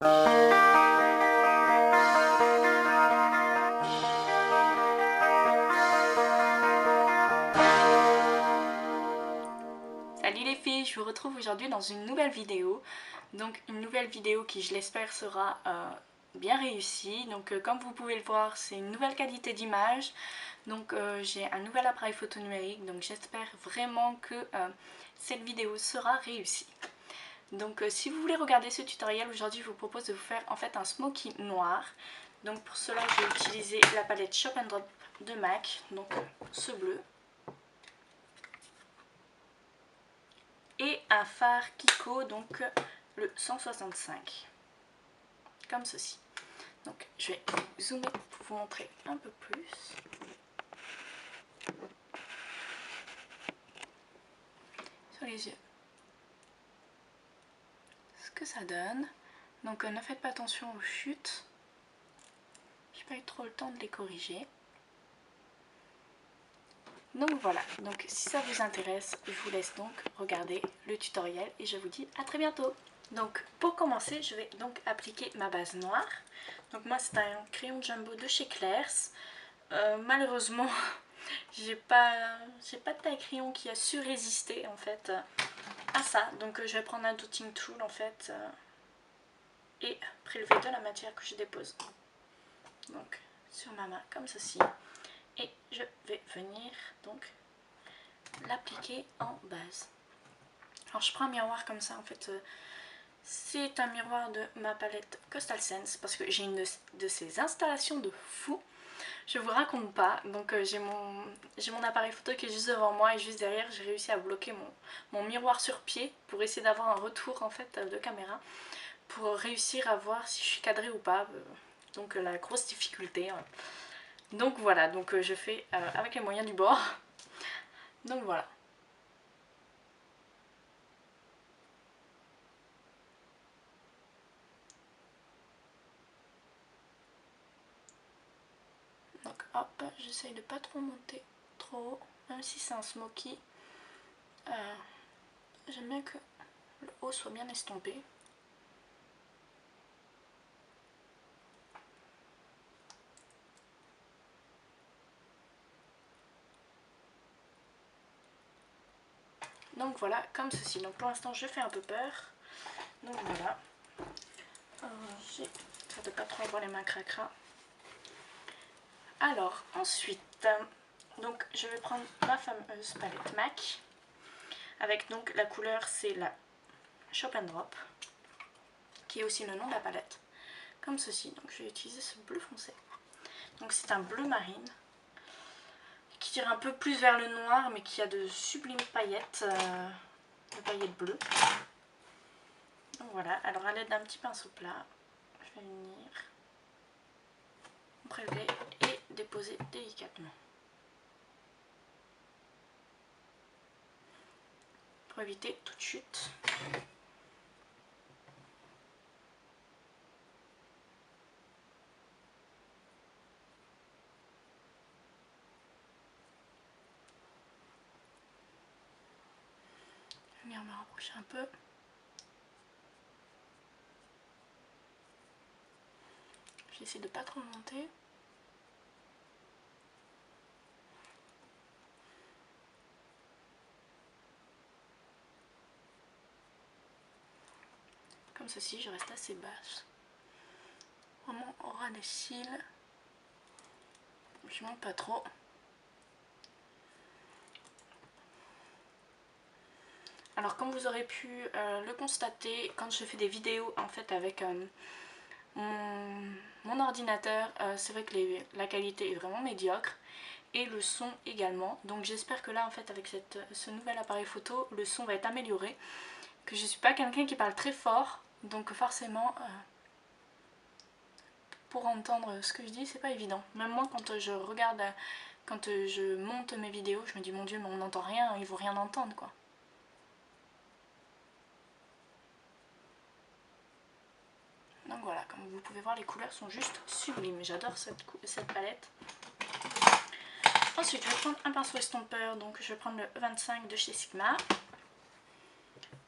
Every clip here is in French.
Salut les filles, je vous retrouve aujourd'hui dans une nouvelle vidéo. Donc une nouvelle vidéo qui, je l'espère, sera bien réussie. Donc comme vous pouvez le voir, c'est une nouvelle qualité d'image. Donc j'ai un nouvel appareil photo numérique, donc j'espère vraiment que cette vidéo sera réussie. Donc si vous voulez regarder ce tutoriel, aujourd'hui je vous propose de vous faire en fait un smoky noir. Donc pour cela j'ai utilisé la palette Shop and Drop de MAC, donc ce bleu. Et un phare Kiko, donc le 165, comme ceci. Donc je vais zoomer pour vous montrer un peu plus. Sur les yeux. Ce que ça donne. Donc ne faites pas attention aux chutes. J'ai pas eu trop le temps de les corriger. Donc voilà, donc si ça vous intéresse, je vous laisse donc regarder le tutoriel et je vous dis à très bientôt. Donc pour commencer, je vais donc appliquer ma base noire. Donc moi c'est un crayon jumbo de chez Claire's. Malheureusement, j'ai pas de taille crayon qui a su résister en fait à ça. Donc je vais prendre un dotting tool en fait et prélever de la matière que je dépose donc sur ma main comme ceci. Et je vais venir donc l'appliquer en base. Alors je prends un miroir comme ça en fait. C'est un miroir de ma palette Coastal Scents parce que j'ai une de ces installations de fou. Je vous raconte pas. Donc j'ai mon appareil photo qui est juste devant moi et juste derrière j'ai réussi à bloquer mon miroir sur pied pour essayer d'avoir un retour en fait de caméra pour réussir à voir si je suis cadrée ou pas. Donc la grosse difficulté. Donc voilà, donc je fais avec les moyens du bord. Donc voilà. Donc hop, j'essaye de pas trop monter trop haut, même si c'est un smoky. J'aime bien que le haut soit bien estompé. Donc voilà, comme ceci. Donc pour l'instant je fais un peu peur. Donc voilà. J'ai ça de pas trop avoir les mains cracra. Alors ensuite, donc je vais prendre ma fameuse palette MAC. Avec donc la couleur c'est la Shop and Drop, qui est aussi le nom de la palette. Comme ceci. Donc je vais utiliser ce bleu foncé. Donc c'est un bleu marine qui tire un peu plus vers le noir mais qui a de sublimes paillettes, de paillettes bleues. Donc voilà, alors à l'aide d'un petit pinceau plat, je vais venir prélever et déposer délicatement. Pour éviter toute chute. Je vais venir me rapprocher un peu. J'essaie de pas trop monter. Comme ceci, je reste assez basse. Vraiment au ras des cils. Je monte pas trop. Alors comme vous aurez pu le constater, quand je fais des vidéos en fait avec mon ordinateur, c'est vrai que la qualité est vraiment médiocre. Et le son également. Donc j'espère que là en fait avec ce nouvel appareil photo, le son va être amélioré. Que je suis pas quelqu'un qui parle très fort. Donc forcément, pour entendre ce que je dis, c'est pas évident. Même moi quand je regarde, quand je monte mes vidéos, je me dis mon dieu mais on n'entend rien, il faut rien entendre quoi. Donc voilà, comme vous pouvez voir, les couleurs sont juste sublimes. J'adore cette palette. Ensuite, je vais prendre un pinceau estompeur. Donc je vais prendre le 25 de chez Sigma.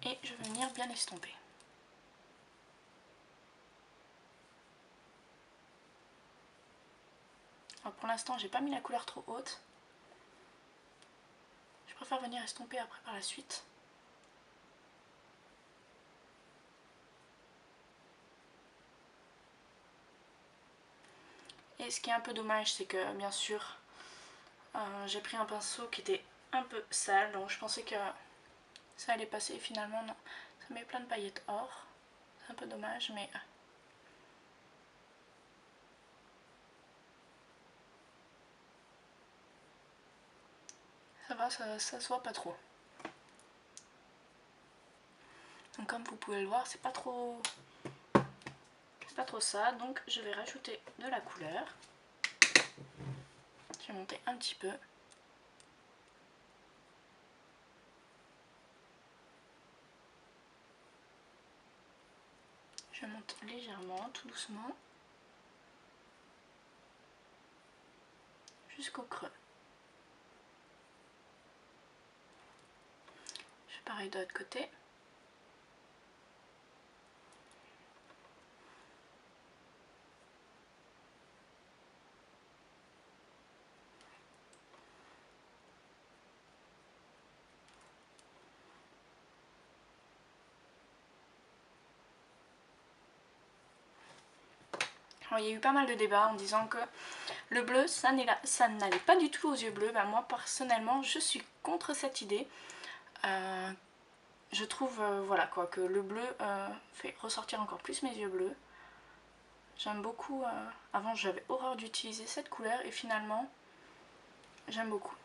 Et je vais venir bien estomper. Alors pour l'instant j'ai pas mis la couleur trop haute. Je préfère venir estomper après par la suite. Et ce qui est un peu dommage, c'est que bien sûr j'ai pris un pinceau qui était un peu sale, donc je pensais que ça allait passer et finalement non. Ça met plein de paillettes or. C'est un peu dommage, mais ça va, ça se voit pas trop. Donc comme vous pouvez le voir, c'est pas trop ça, donc je vais rajouter de la couleur. Je vais monter un petit peu. Je monte légèrement, tout doucement, jusqu'au creux. Je fais pareil de l'autre côté. Alors, il y a eu pas mal de débats en disant que le bleu, ça n'allait pas du tout aux yeux bleus. Ben, moi, personnellement, je suis contre cette idée. Je trouve voilà quoi, que le bleu fait ressortir encore plus mes yeux bleus. J'aime beaucoup. Avant, j'avais horreur d'utiliser cette couleur et finalement, j'aime beaucoup.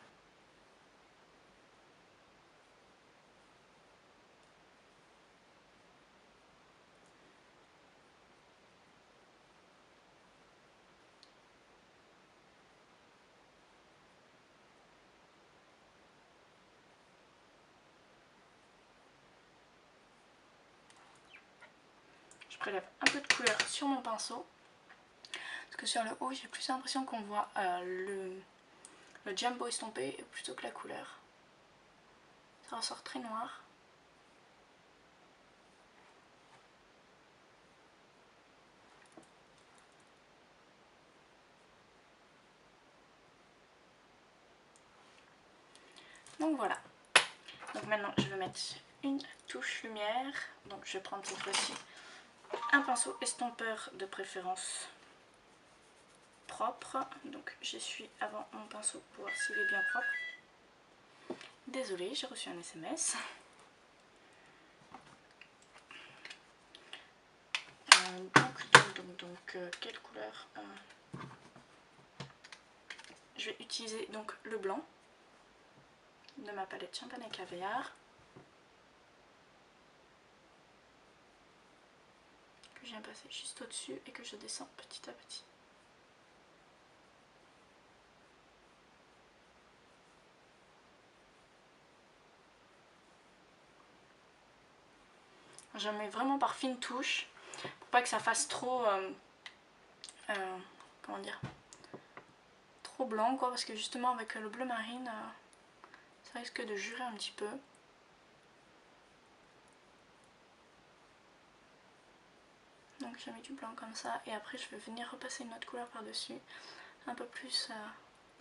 Je prélève un peu de couleur sur mon pinceau. Parce que sur le haut, j'ai plus l'impression qu'on voit le jumbo estompé plutôt que la couleur. Ça ressort très noir. Donc voilà. Donc maintenant, je vais mettre une touche lumière. Donc je vais prendre cette fois-ci un pinceau estompeur de préférence propre. Donc j'essuie avant mon pinceau pour voir s'il est bien propre. Désolée, j'ai reçu un SMS. Quelle couleur je vais utiliser donc le blanc de ma palette Champagne et Caviar. Que je viens passer juste au-dessus et que je descends petit à petit. Je mets vraiment par fine touche pour pas que ça fasse trop comment dire, trop blanc quoi, parce que justement avec le bleu marine ça risque de jurer un petit peu. Donc j'ai mis du blanc comme ça et après je vais venir repasser une autre couleur par dessus, un peu plus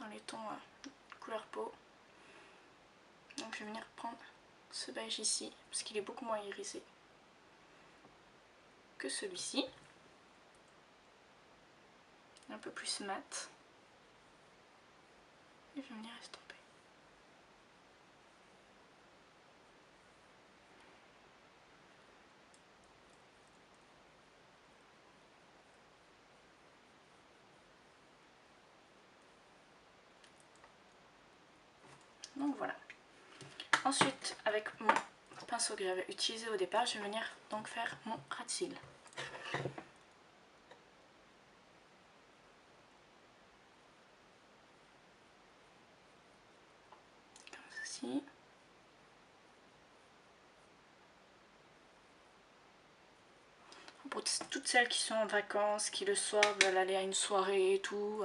dans les tons couleur peau. Donc je vais venir prendre ce beige ici parce qu'il est beaucoup moins irisé que celui-ci, un peu plus mat, et je vais venir estomper. Donc voilà. Ensuite, avec mon pinceau que j'avais utilisé au départ, je vais venir donc faire mon ras de cils. Comme ceci. Pour toutes celles qui sont en vacances, qui le soir veulent aller à une soirée et tout,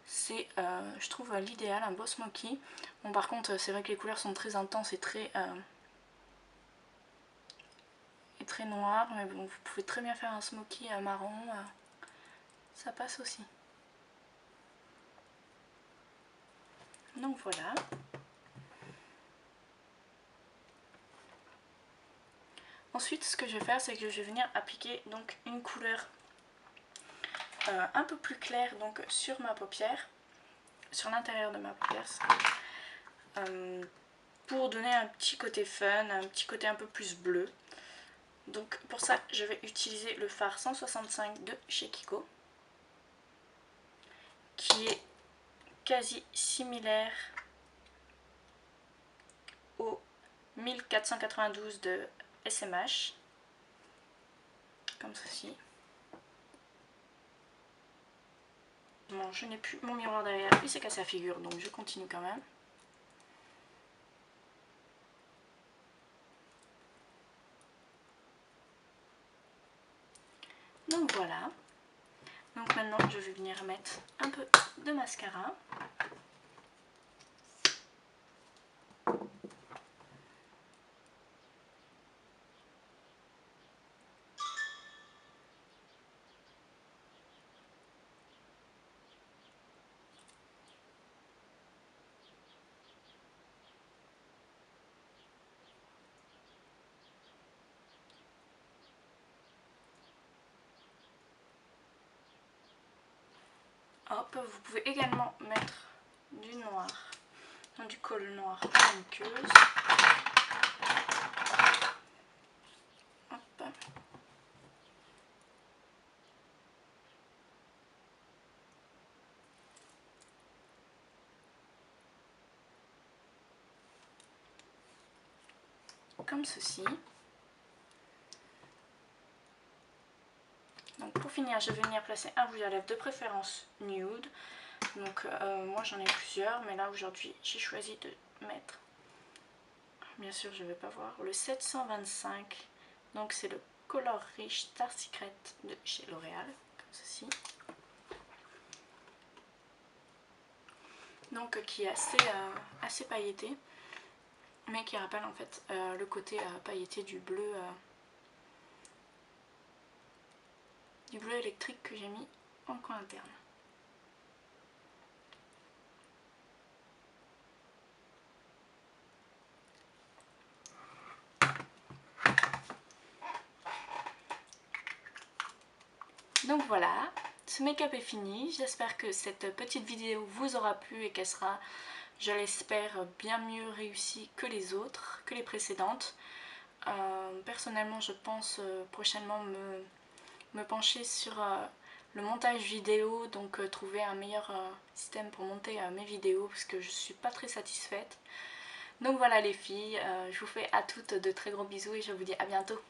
c'est je trouve l'idéal, un beau smoky. Bon par contre c'est vrai que les couleurs sont très intenses et très noires, mais bon vous pouvez très bien faire un smoky marron, ça passe aussi. Donc voilà. Ensuite, ce que je vais faire, c'est que je vais venir appliquer donc une couleur un peu plus claire donc sur ma paupière, sur l'intérieur de ma paupière, pour donner un petit côté fun, un petit côté un peu plus bleu. Donc pour ça, je vais utiliser le fard 165 de chez Kiko, qui est quasi similaire au 1492 de SMH, comme ceci. Bon, je n'ai plus mon miroir derrière, il s'est cassé la figure, donc je continue quand même. Donc voilà. Donc maintenant, je vais venir mettre un peu de mascara. Hop, vous pouvez également mettre du noir, du colle noir en muqueuse. Hop. Comme ceci. Donc pour finir, je vais venir placer un rouge à lèvres de préférence nude. Donc moi j'en ai plusieurs, mais là aujourd'hui j'ai choisi de mettre, bien sûr je ne vais pas voir, le 725. Donc c'est le Color Rich Star Secret de chez L'Oréal, comme ceci. Donc qui est assez pailleté, mais qui rappelle en fait le côté pailleté du bleu électrique que j'ai mis en coin interne. Donc voilà, ce make-up est fini. J'espère que cette petite vidéo vous aura plu et qu'elle sera, je l'espère, bien mieux réussie que les autres, que les précédentes. Personnellement, je pense prochainement me pencher sur le montage vidéo, donc trouver un meilleur système pour monter mes vidéos parce que je suis pas très satisfaite. Donc voilà les filles, je vous fais à toutes de très gros bisous et je vous dis à bientôt.